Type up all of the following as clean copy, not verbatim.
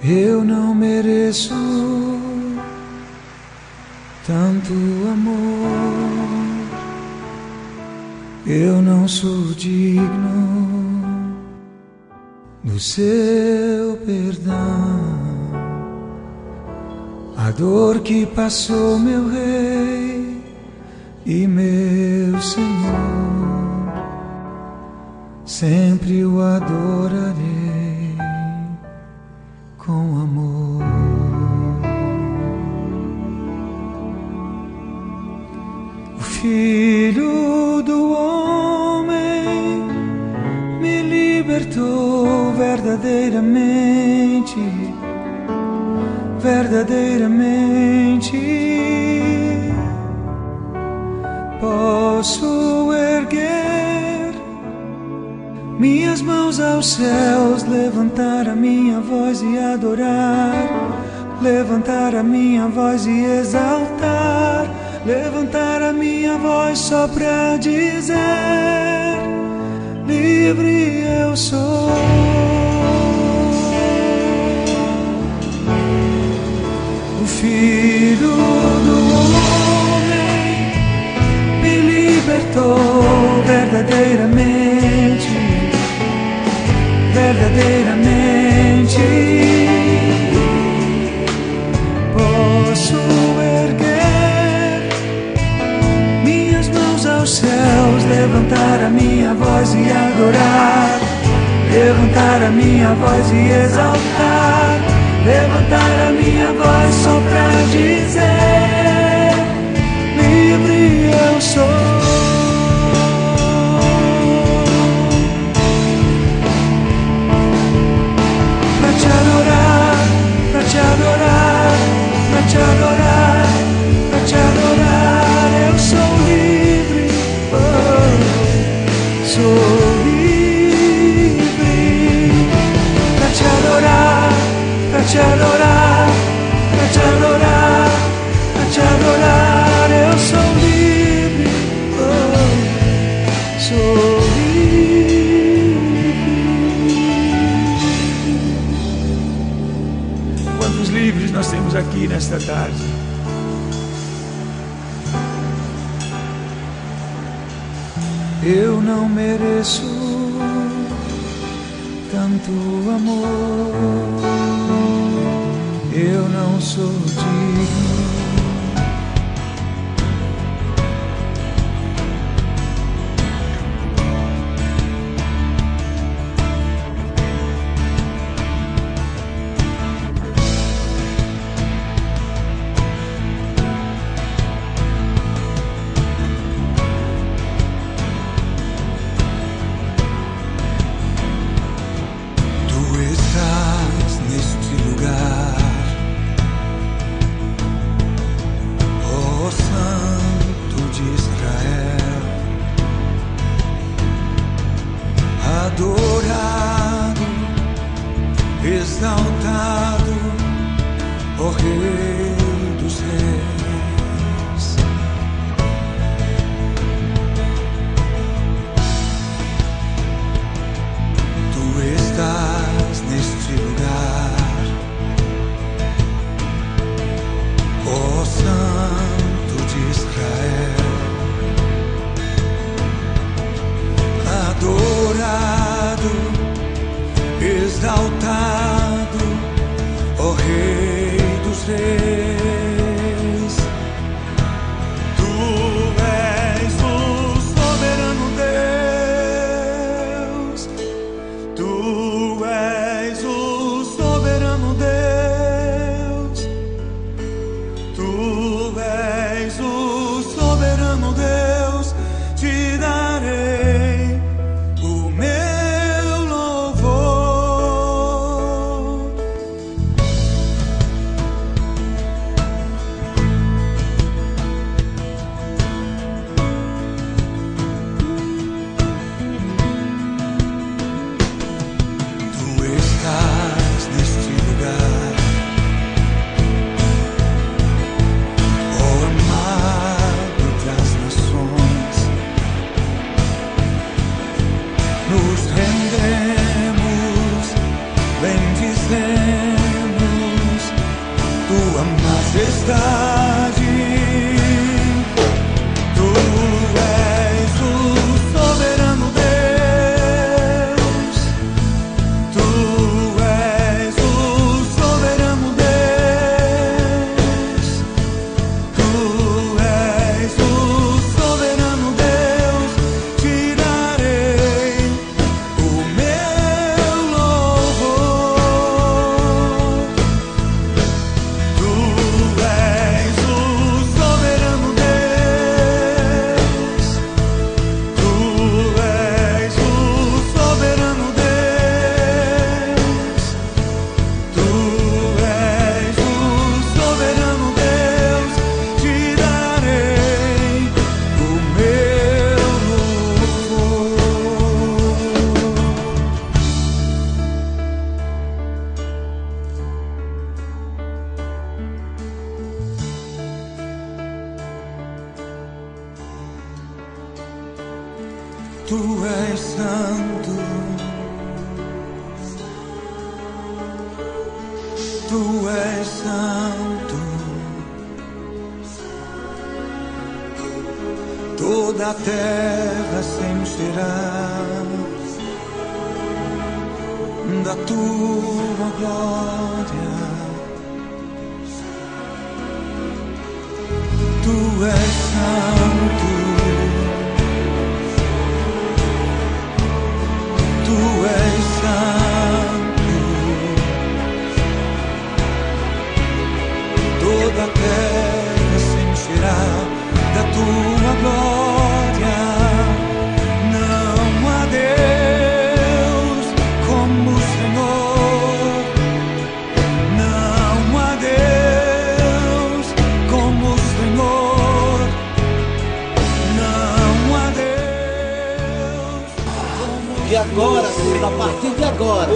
Eu não mereço tanto amor. Eu não sou digno do seu perdão. A dor que passou, meu Rei e meu Senhor, sempre o adorarei com amor. O Filho do Homem me libertou verdadeiramente, verdadeiramente. Posso erguer minhas mãos aos céus, levantar a minha voz e adorar, levantar a minha voz e exaltar, levantar a minha voz só pra dizer: livre eu sou. O Filho do Homem me libertou verdadeiramente, verdadeiramente. Posso erguer minhas mãos aos céus, levantar a minha voz e adorar, levantar a minha voz e exaltar, levantar a minha voz só pra dizer: livre eu sou. Pra te adorar, pra te adorar, pra te adorar, pra te adorar, eu sou livre, oh, sou livre. Pra te adorar, pra te adorar, pra te adorar, pra te adorar, eu sou livre, oh, sou livre. Quantos livres nós temos aqui nesta tarde? Eu não mereço tanto amor. Eu não sou digno. Tu estás neste lugar, Santo de Israel, adorado, exaltado, ó Rei dos Reis. Tu estás neste lugar, ó Santo de Israel, adorado, exaltado, ó Rei dos Reis. Tu és santo, Tu és santo. Toda a terra se encherá da Tua glória. Tu és santo, Tu és santo. Toda a terra se encherá da Tua glória. Não há Deus como o Senhor. Não há Deus como o Senhor. Não há Deus como o Senhor. E agora, Senhor, a partir de agora, a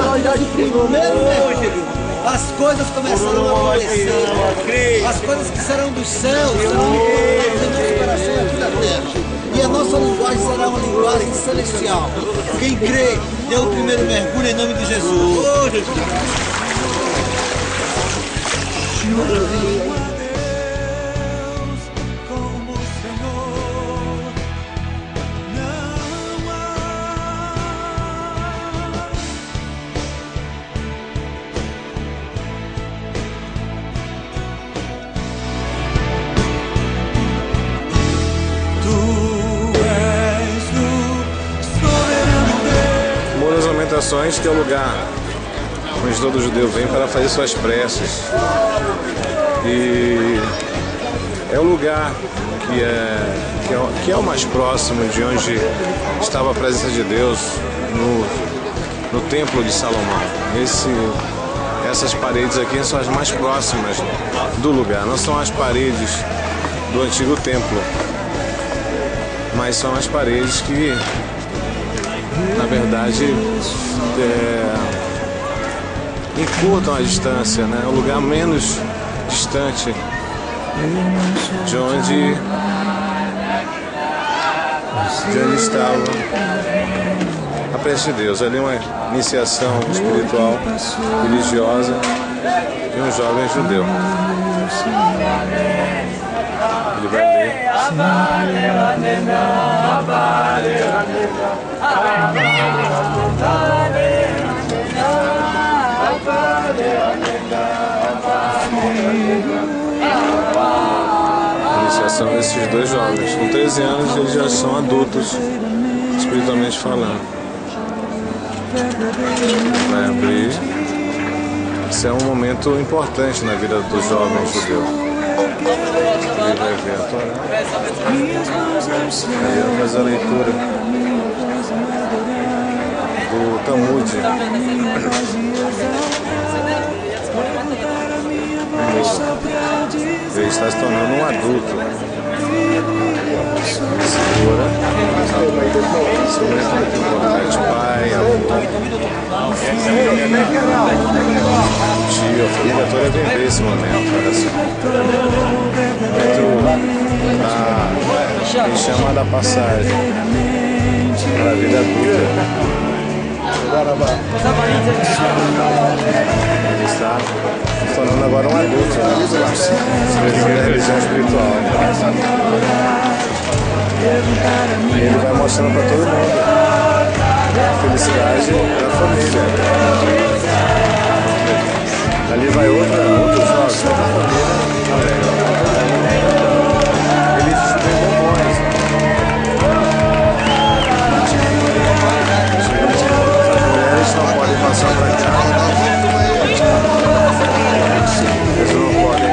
partir do primeiro mergulho, as coisas começarão a acontecer. As coisas que serão dos céus serão em nosso coração aqui na terra. E a nossa linguagem será uma linguagem celestial. Quem crê, dê o primeiro mergulho em nome de Jesus. Oh, Jesus. Que é o lugar onde todo judeu vem para fazer suas preces, e é o lugar que é o mais próximo de onde estava a presença de Deus no templo de Salomão. Essas paredes aqui são as mais próximas do lugar, não são as paredes do antigo templo, mas são as paredes que na verdade encurtam a distância, né? O lugar menos distante de onde estava a presença de Deus. Ali uma iniciação espiritual, religiosa de um jovem judeu. Ele vai ler. A iniciação desses dois jovens. Com 13 anos eles já são adultos, espiritualmente falando. Vai abrir. Esse é um momento importante na vida do jovem judeu. Ele vai ver a Torá. Aí vai fazer a leitura do Talmud. Ele está se tornando um adulto. Segura. Isso é muito importante. Pai, avô, tio, a família toda vem ver esse momento. Olha só. Ele chama da passagem para a vida adulta. Ele está se tornando agora um adulto, né? Seguindo a religião espiritual. Ele vai mostrando para todo mundo a felicidade da família. Ali vai outro jovem da família. Ele destruiu demônios. As mulheres não podem passar para cá. Eles não podem, as mulheres não podem passar para cá. Então, uma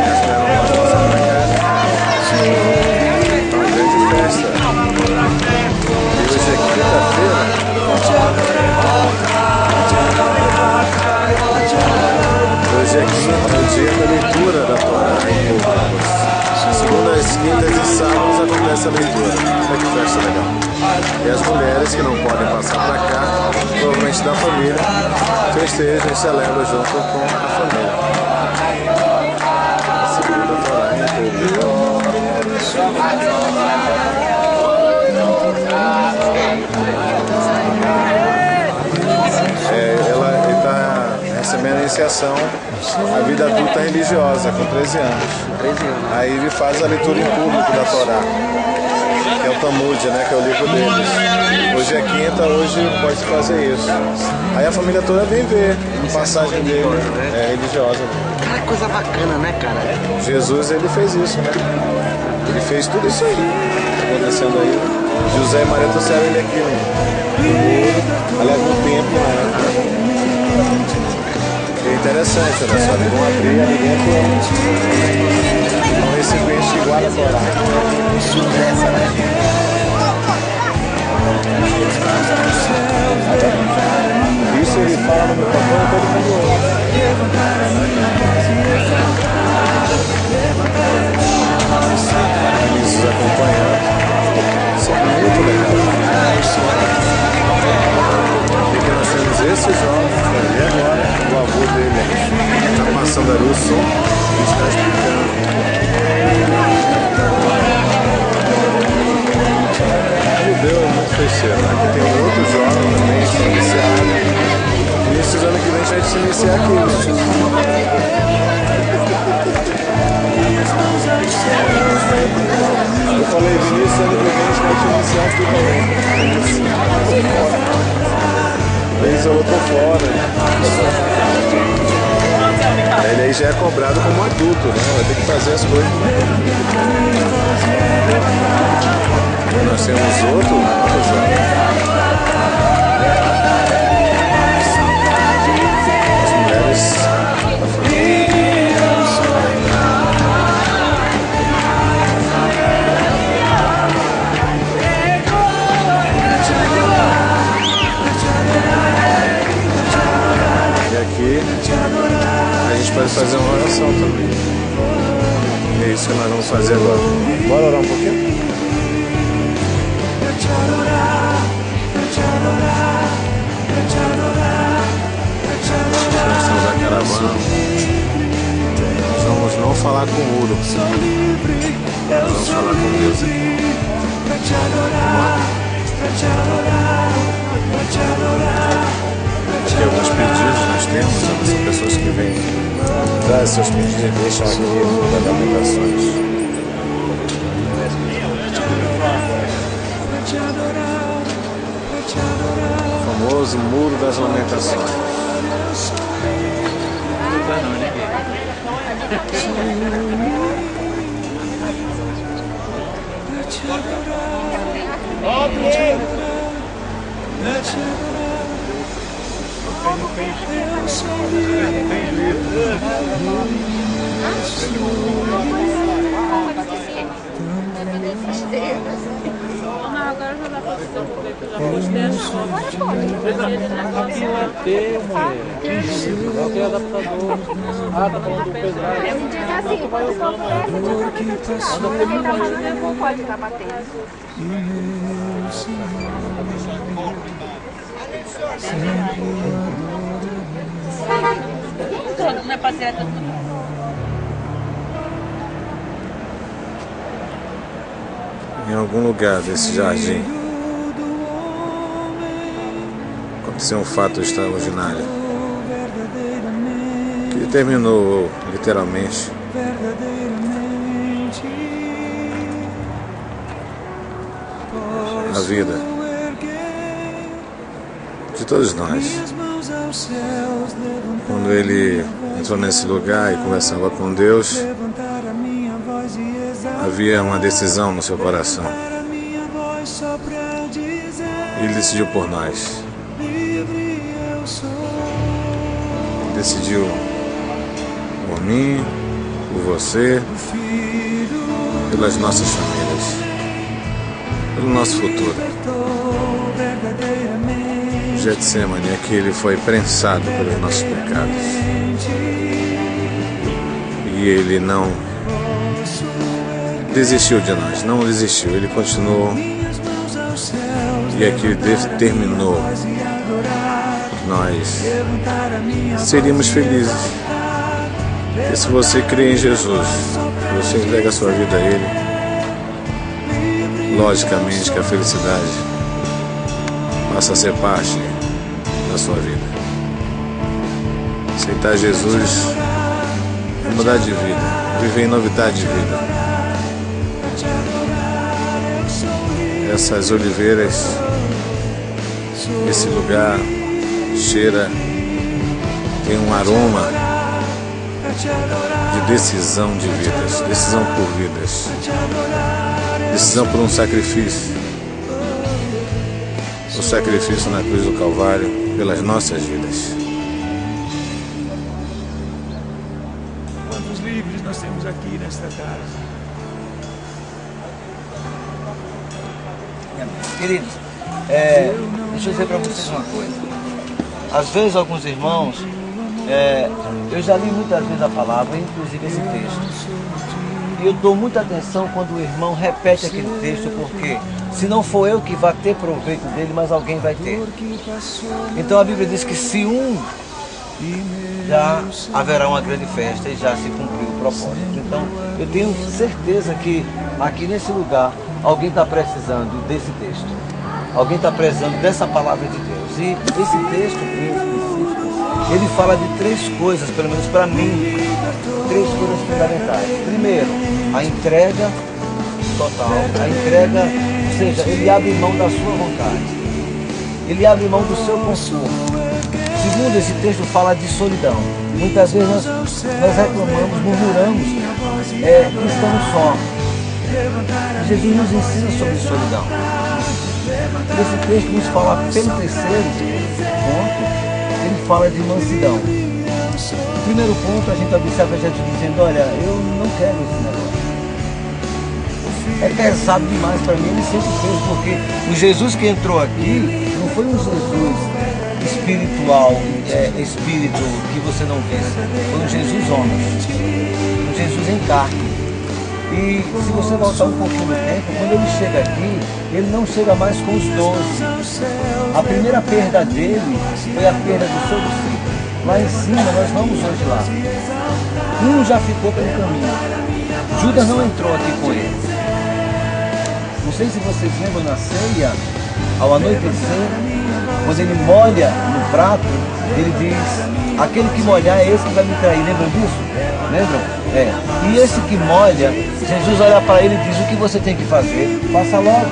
grande festa. E hoje é quinta-feira. Hoje é quinta, o dia da leitura da Torá em público. Segundas, quintas e sábados acontece a leitura. Olha que festa legal. E as mulheres que não podem passar para cá, provavelmente da família, festejam e celebram junto com a família. A segunda Torá em público. Ele está recebendo a iniciação à vida adulta religiosa com 13 anos. Aí ele faz a leitura em público da Torá, que é o Talmud, né, que é o livro deles. Hoje é quinta, hoje pode fazer isso. Aí a família toda vem ver a passagem dele, religiosa. Cara, coisa bacana, né, cara? Jesus, ele fez isso, né? Ele fez tudo isso aí, acontecendo aí. José e Maria trouxeram ele aqui, no muro, aliás, no templo, né? É interessante, olha só, eles vão abrir ali dentro um recipiente de guarda Torá. Isso ele fala no microfone e todo mundo ouve. Isso acompanhando. Isso é muito legal. E que nós temos esse jovem ali agora, o avô dele está passando ali o som e está explicando. Judeu é muito fecheiro, né? Aqui tem um outro jovem também se iniciado. Início do ano que vem a gente vai se iniciar aqui, né? Eu falei, Vinícius, ano que vem a gente vai te iniciar aqui também. Vez ou outro fora. Ele aí já é cobrado como adulto, né? Vai ter que fazer as coisas. Nós temos outro jovem. As mulheres da família. E aqui a gente pode fazer uma oração também. É isso que nós vamos fazer agora. Bora orar um pouquinho? Nós estamos a caravana. Nós vamos não falar com o muro. Nós vamos falar com Deus aqui. Aqui alguns pedidos nós temos, são pessoas que vêm dar seus pedidos e deixam aqui das lamentações. O famoso Muro das Lamentações. Agora já dá pra você ver que eu já postei as fotos. Aquele negócio lá. Tem adaptador. Ah, tá falando do pesado. Ele diz assim, quando for por essa, você não vai estar falando, eu não pode estar batendo. Não é passear todo mundo. Em algum lugar desse jardim aconteceu um fato extraordinário que determinou literalmente a vida de todos nós. Quando ele entrou nesse lugar e conversava com Deus, havia uma decisão no seu coração. Ele decidiu por nós. Decidiu por mim, por você, pelas nossas famílias, pelo nosso futuro. O Getsemane é que ele foi prensado pelos nossos pecados. E ele não desistiu de nós, não desistiu, ele continuou. E aqui ele determinou que nós seríamos felizes. E se você crê em Jesus, você entrega a sua vida a Ele, logicamente, que a felicidade passa a ser parte da sua vida. Aceitar Jesus é mudar de vida, viver em novidade de vida. Essas oliveiras, esse lugar cheira, tem um aroma de decisão de vidas, decisão por vidas, decisão por um sacrifício, o sacrifício na cruz do Calvário pelas nossas vidas. Quantos livros nós temos aqui nesta casa? Queridos, deixa eu dizer para vocês uma coisa. Às vezes alguns irmãos, eu já li muitas vezes a palavra, inclusive esse texto. E eu dou muita atenção quando o irmão repete aquele texto, porque se não for eu que vai ter proveito dele, mas alguém vai ter. Então a Bíblia diz que se um, já haverá uma grande festa e já se cumpriu o propósito. Então eu tenho certeza que aqui nesse lugar alguém está precisando desse texto. Alguém está precisando dessa palavra de Deus. E esse texto em específico, ele fala de três coisas, pelo menos para mim, três coisas fundamentais. Primeiro, a entrega total. A entrega, ou seja, ele abre mão da sua vontade. Ele abre mão do seu conforto. Segundo, esse texto fala de solidão. Muitas vezes nós reclamamos, murmuramos, que estamos só. Jesus nos ensina sobre solidão. Esse texto nos fala, pelo terceiro ponto, ele fala de mansidão. No primeiro ponto, a gente observa Jesus dizendo, olha, eu não quero esse negócio. É pesado demais para mim, ele sempre fez, porque o Jesus que entrou aqui não foi um Jesus espiritual, espírito que você não vê. Foi um Jesus homem, um Jesus em carne. E se você voltar um pouquinho no tempo, quando ele chega aqui, ele não chega mais com os 12. A primeira perda dele foi a perda do seu discípulo. Lá em cima, nós vamos hoje lá. Um já ficou pelo caminho. Judas não entrou aqui com ele. Não sei se vocês lembram na ceia, ao anoitecer, quando ele molha no prato, ele diz, aquele que molhar é esse que vai me trair. Lembram disso? Lembram? E esse que molha, Jesus olha para ele e diz, o que você tem que fazer? Faça logo.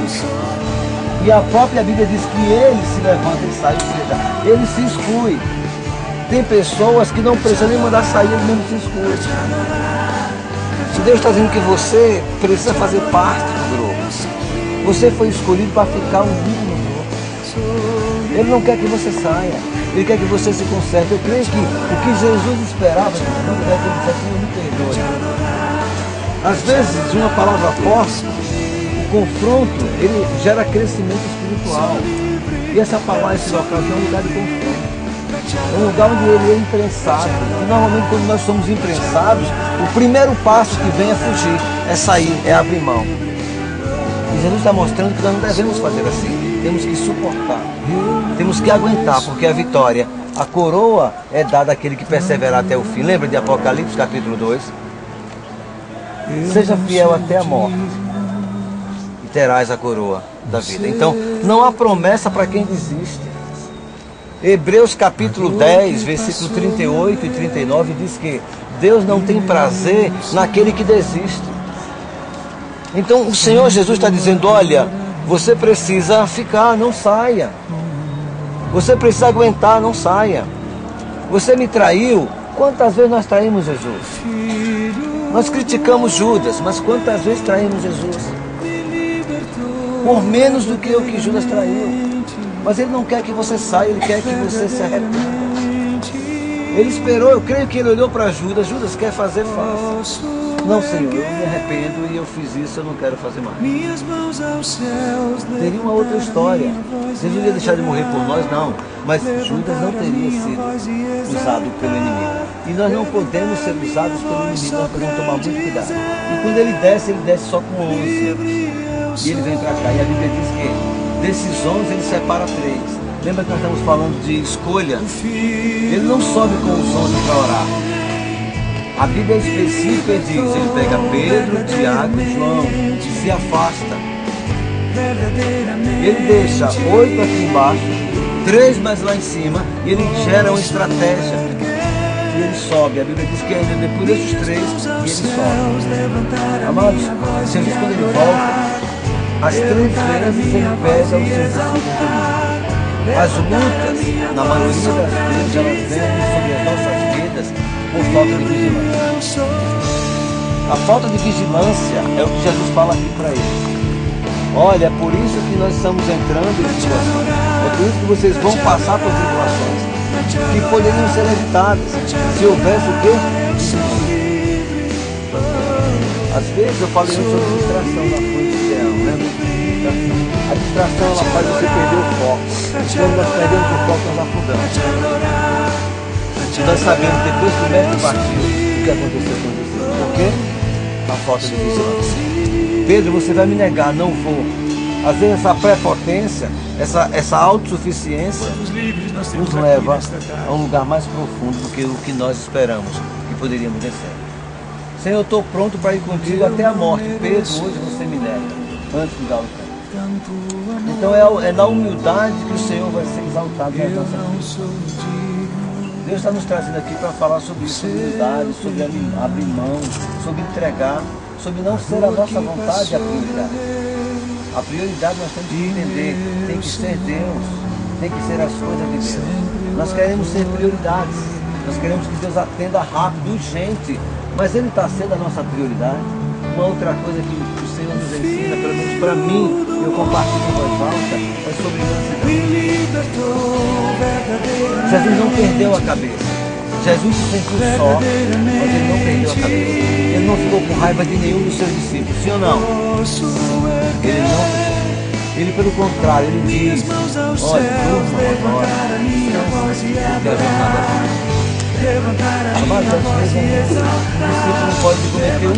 E a própria Bíblia diz que ele se levanta e sai, ou seja, ele se exclui. Tem pessoas que não precisam nem mandar sair, ele mesmo se exclui. Se Deus está dizendo que você precisa fazer parte do grupo, você foi escolhido para ficar unido no grupo. Ele não quer que você saia, ele quer que você se conserte. Eu creio que o que Jesus esperava, não quer que ele dissesse, me perdoe. Às vezes, uma palavra forte, o confronto, ele gera crescimento espiritual. E essa palavra, esse local aqui é um lugar de confronto. É um lugar onde ele é imprensado. E normalmente, quando nós somos imprensados, o primeiro passo que vem é fugir, é sair, é abrir mão. E Jesus está mostrando que nós não devemos fazer assim. Temos que suportar, temos que aguentar, porque a vitória, a coroa é dada àquele que perseverar até o fim. Lembra de Apocalipse capítulo 2? Seja fiel até a morte e terás a coroa da vida. Então, não há promessa para quem desiste. Hebreus capítulo 10, versículo 38 e 39 diz que Deus não tem prazer naquele que desiste. Então, o Senhor Jesus está dizendo, olha, você precisa ficar, não saia. Você precisa aguentar, não saia. Você me traiu. Quantas vezes nós traímos Jesus? Nós criticamos Judas, mas quantas vezes traímos Jesus? Por menos do que o que Judas traiu. Mas ele não quer que você saia, ele quer que você se arrependa. Ele esperou, eu creio que ele olhou para Judas. Judas, quer fazer, faça. Não, Senhor, eu me arrependo e eu fiz isso, eu não quero fazer mais. Teria uma outra história. Jesus ia deixar de morrer por nós, não. Mas Judas não teria sido usado pelo inimigo. E nós não podemos ser usados pelo inimigo, nós podemos tomar muito cuidado. E quando ele desce só com 11. E ele vem para cá. E a Bíblia diz que desses 11 ele separa 3. Lembra que nós estamos falando de escolha? Ele não sobe com os 11 para orar. A Bíblia é específica e diz, ele pega Pedro, Tiago e João e se afasta. Ele deixa 8 aqui embaixo, 3 mais lá em cima, e ele gera uma estratégia. E ele sobe. A Bíblia diz que ele vê por esses 3 e ele sobe. Amados, Jesus, quando ele volta, as 3 vezes ele pega os seus discípulos. As lutas, na maioria das vezes, elas vêm sobre as nossas vidas por falta de vigilância. A falta de vigilância é o que Jesus fala aqui para eles. Olha, é por isso que nós estamos entrando em situações. É por isso que vocês vão passar por tribulações que poderiam ser evitadas se houvesse o quê? Às vezes eu falei sobre distração na função, né? A distração ela faz você perder o foco. Quando nós perdemos o foco, nós afundamos. E nós sabemos, depois que o mestre partiu, o que aconteceu com você. Por quê? A falta de vigilância. Pedro, você vai me negar, não vou. Às vezes essa prepotência, essa autossuficiência nos leva a um lugar mais profundo do que o que nós esperamos que poderíamos descer. Senhor, eu estou pronto para ir contigo até a morte. Pedro, hoje você me nega, antes de dar o tempo. Então é na humildade que o Senhor vai ser exaltado nas nossas vidas. Deus está nos trazendo aqui para falar sobre isso, sobre humildade, sobre abrir mão, sobre entregar, sobre não ser a nossa vontade a prioridade. A prioridade nós temos que entender, tem que ser Deus, tem que ser as coisas de Deus. Nós queremos ser prioridades, nós queremos que Deus atenda rápido, urgente, mas Ele está sendo a nossa prioridade. Uma outra coisa que o Senhor nos ensina, pelo menos para mim, eu compartilho em voz alta, é sobre mansidão. Jesus não perdeu a cabeça. Jesus se sentiu só, mas Ele não perdeu a cabeça. Ele não ficou com raiva de nenhum dos seus discípulos, sim ou não? Ele não ficou. Ele, pelo contrário, ele diz, olha, durma agora, porque a jornada Amados, às vezes o discípulo não pode cometer um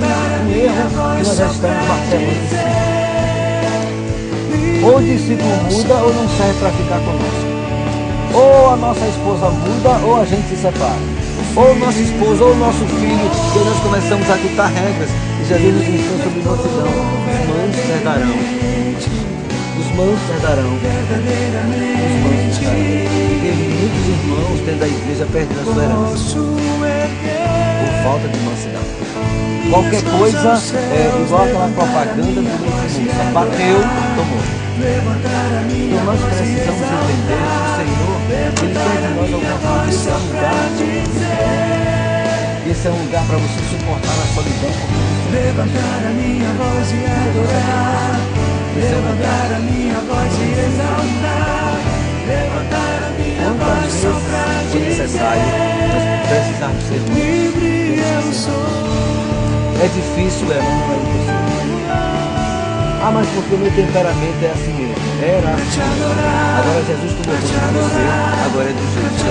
erro que nós já estamos martelando. Ou o discípulo muda ou não serve para ficar conosco. Ou a nossa esposa muda ou a gente se separa. Ou o nosso esposo ou o nosso filho, que nós começamos a ditar regras. E Jesus nos ensina sobre mansidão. Os mansos herdarão. Os mansos herdarão. Os mansos herdarão. Muitos irmãos dentro da igreja perdendo a sua herança por falta de mansidão. Qualquer coisa é igual aquela propaganda do Lúcio. Bateu, tomou. Então nós precisamos entender que o Senhor, Ele quer de nós alguma coisa. Esse é um lugar. Esse é um lugar para você suportar a solidão. Levantar a minha voz e adorar. Levantar a minha voz e exaltar. Levantar a minha voz só pra se necessário, nós precisamos ser livre. É difícil, não é impossível. Ah, mas porque o meu temperamento é assim mesmo. Era assim. Agora Jesus tomou conta de você, agora é do jeito que é.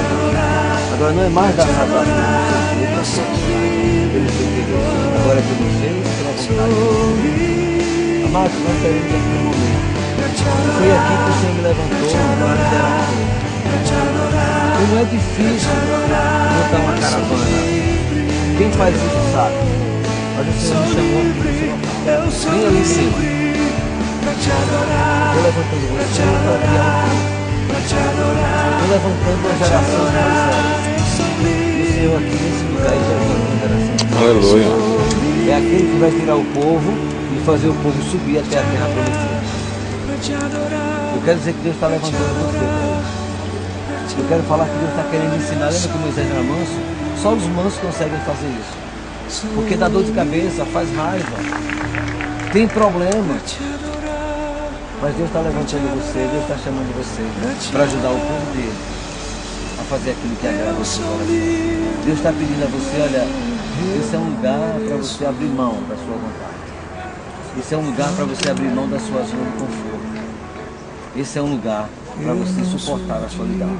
Agora não é mais da saudade do seu filho, pelo seu querer. Agora é pelo seu e pela vontade. Amados, nós teremos aqui um momento. Foi aqui que o Senhor me levantou para liderar. E não é difícil montar uma caravana. Quem faz isso sabe. Mas o Senhor me chamou aqui nesse local. Vem ali em cima. Estou levantando você para criar um filho. Estou levantando uma geração de Moisés. E o Senhor aqui nesse lugar está levantando uma geração. Aleluia. É aquele que vai tirar o povo e fazer o povo subir até a terra prometida. Eu quero dizer que Deus está levantando você. Eu quero falar que Deus está querendo ensinar. Lembra que Moisés era manso? Só os mansos conseguem fazer isso. Porque dá dor de cabeça, faz raiva, tem problema. Mas Deus está levantando você, Deus está chamando você para ajudar o povo dele a fazer aquilo que agrada o seu coração. Deus está pedindo a você, olha, esse é um lugar para você abrir mão da sua vontade. Esse é um lugar para você abrir mão da sua zona de conforto. Esse é um lugar para você suportar a solidão.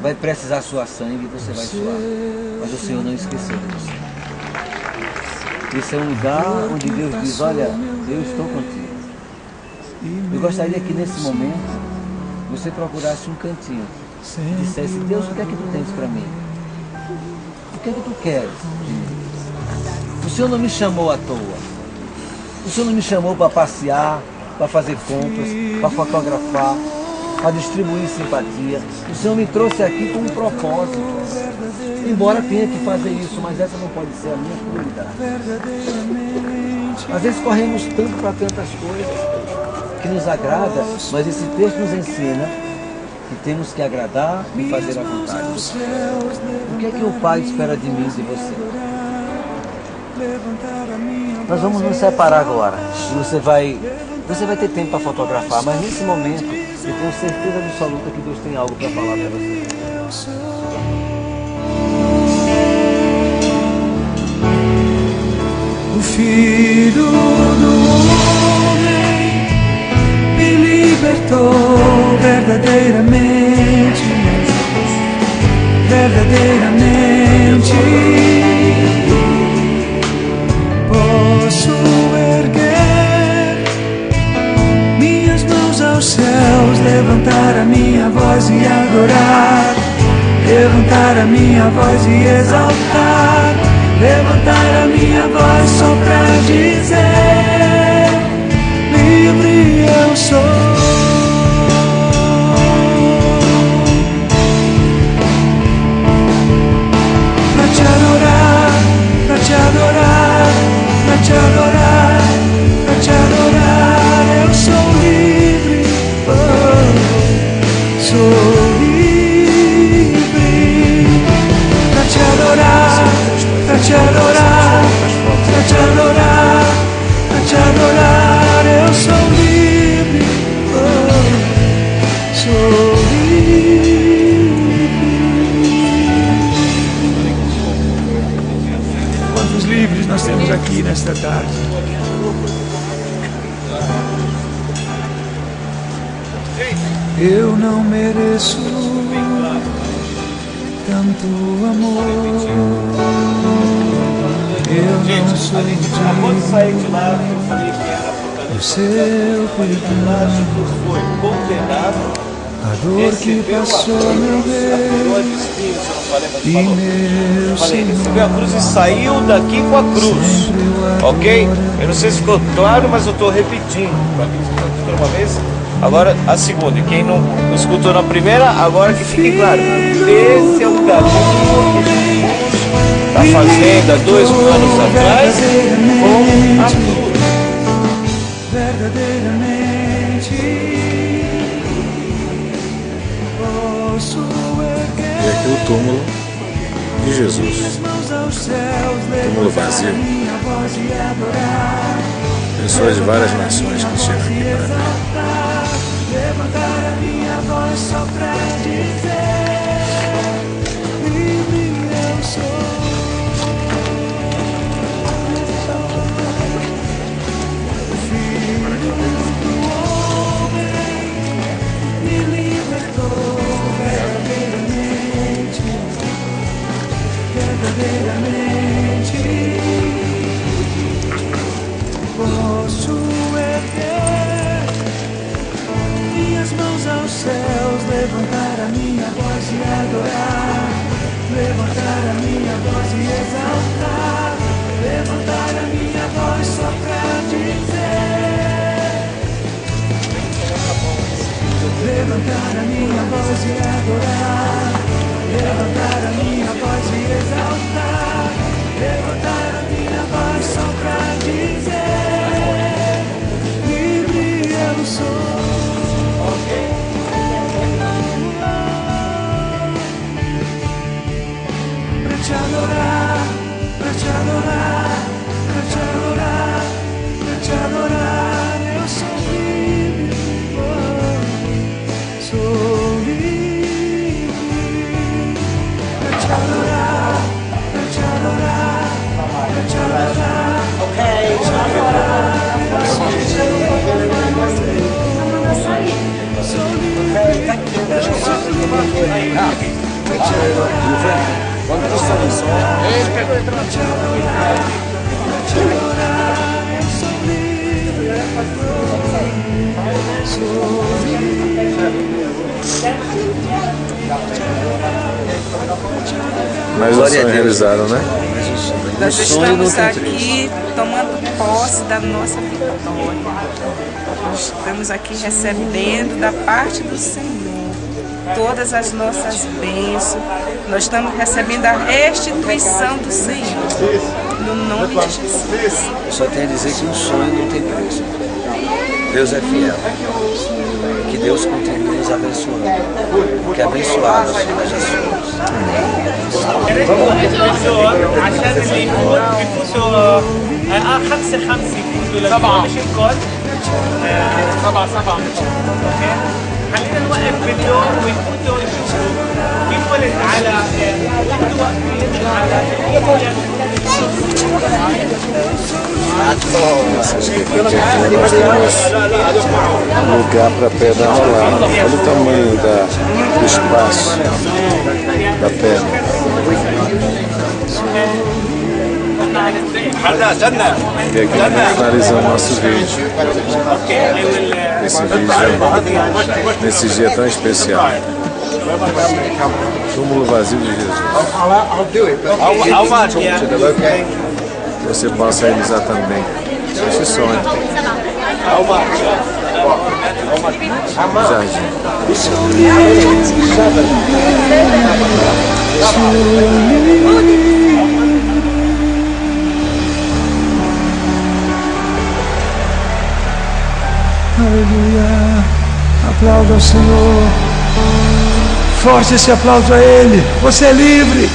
Vai precisar suar sangue e você vai suar. Mas o Senhor não esqueceu de você. Esse é um lugar onde Deus diz, olha, eu estou contigo. Eu gostaria que nesse momento você procurasse um cantinho e dissesse, Deus, o que é que tu tens para mim? O que é que tu queres de mim? O Senhor não me chamou à toa. O Senhor não me chamou para passear para fazer compras, para fotografar, para distribuir simpatia. O Senhor me trouxe aqui com um propósito. Embora tenha que fazer isso, mas essa não pode ser a minha prioridade. Às vezes corremos tanto para tantas coisas que nos agrada, mas esse texto nos ensina que temos que agradar e fazer a vontade do Senhor. O que é que o Pai espera de mim e de você? Nós vamos nos separar agora. Você vai ter tempo para fotografar, mas nesse momento eu tenho certeza absoluta que Deus tem algo para falar para você. O Filho do Homem me libertou verdadeiramente, verdadeiramente. Posso erguer minhas mãos aos céus, levantar a minha voz e adorar, levantar a minha voz e exaltar, levantar a minha voz só pra dizer: livre eu sou. Pra te adorar, pra te adorar, pra te adorar, pra te adorar, eu sou livre, oh, sou livre. Pra te adorar, pra te adorar, pra te adorar, pra te adorar, eu sou livre, oh, sou livre. Quantos livres nós temos aqui nesta tarde? Eu não mereço tanto amor. Eu não sou acabou de sair de lá, eu falei que era o seu cuidado, foi condenado, a dor que passou meu Deus e meu falei, Senhor. recebeu a cruz e saiu daqui com a cruz, ok? Eu não sei se ficou claro, mas eu estou repetindo. Para quem escutou uma vez, agora a segunda. E quem não escutou na primeira, agora que fique claro. Esse é o caminho que Jesus está fazendo há 2000 anos atrás com a cruz. Verdadeiramente posso erguer E aqui o túmulo de Jesus. minhas mãos aos céus, Túmulo vazio. minha voz e adorar, Pessoas de várias nações que chegam aqui para ver. levantar a minha voz só pra dizer: livre eu sou. Filho do homem me libertou verdadeiramente, verdadeiramente. Posso erguer minhas mãos aos céus, levantar a minha voz e adorar, levantar a minha voz e exaltar, levantar a minha voz só pra dizer: levantar a minha voz e adorar, levantar a minha voz e exaltar, levantar a minha voz só pra dizer: livre eu sou. Pra te adorar, pra te adorar, pra te adorar, pra te adorar, eu sou livre, oh, sou livre. Pra te adorar, pra te adorar, pra te adorar, pra te adorar, sou livre, sou livre. Pra te adorar. Quando você está no sol, Mas o sonho realizaram, né? Nós estamos aqui tomando posse da nossa vitória. Estamos aqui recebendo da parte do Senhor todas as nossas bênçãos. Nós estamos recebendo a restituição do Senhor. No nome de Jesus. Eu só tenho a dizer que um sonho não tem preço. Deus é fiel. Que Deus continue nos abençoando. Porque abençoados nós já somos. خلينا نوقف باليوم ويفوتوا يشوفوا ينولد على يفوتوا واقفين على lugar para a pedra rolar. Olha o tamanho do espaço da pedra. E aqui nós finalizamos nosso vídeo. Nesse dia tão especial. Túmulo vazio de Jesus. Que você possa realizar também esse sonho. Jardim. Aleluia, aplauda ao Senhor, forte esse aplauso a Ele, você é livre.